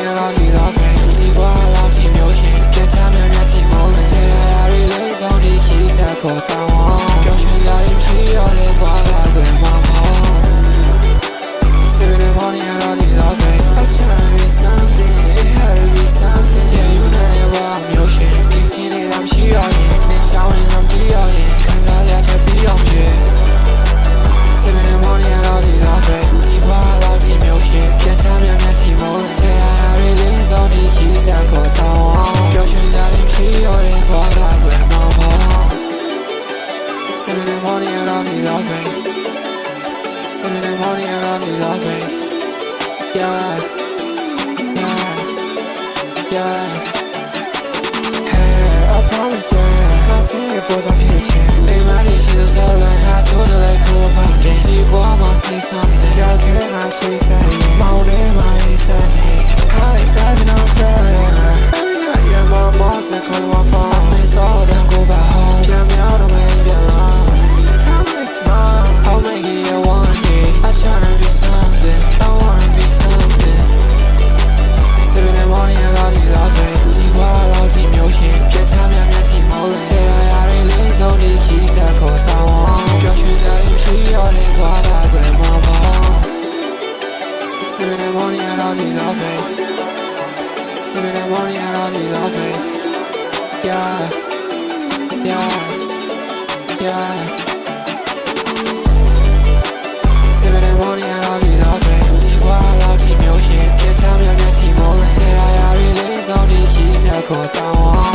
morning I love you love it Diva love you motion Get time and get you rolling Say that I relate on the keys that cause I want 表现压力疲劳的话来为妈妈 7 in the morning I love you love it I try to be something It had to be something Yeah you know that I'm motion 以前的咱们需要演连教练咱们必要演看大家才必要学 7 in the morning I love you love it Diva love you motion Get time and get you rolling Say that I relate on the keys that cause I want 表现压力疲劳的话来为妈妈 7 in the morning I love you love it 7 in the morning I love you love it Yeah Yeah Hey I promise yeah 我请你不ต้อง撇清你买你去的车轮还坐着来哭我旁边结果我 say something 要给我谁在意毛的嘛一三年 Hey baby no fair Every night yeah my boss they call my phone 没说但过百后偏秒都没变了 Promise mom I'll make it yeah one day I tryna be something I wanna be something 7 in the morning I love you love it ဒီ话老提မျိုးရှင်ပြတ်ထားများများထီမိုးလဲထဲလာရရင်လေးစုံဒီခီးစားခေါ်ဆောင်အောင်ပျော်ရွှင်ကြရင်ဖြီးရောတဲ့ဘာသာကွယ်မှာပါ 7 in the morning I love you love it 7 in the morning I love you love it Yeah Yeah Yeah 7 in the morning I love you love it ဒီ话老提မျိုးရှင်ပြတ်ထားများများထီမိုးလဲထဲလာရရင်လေးစုံဒီခီးစားခေါ်ဆောင်အောင်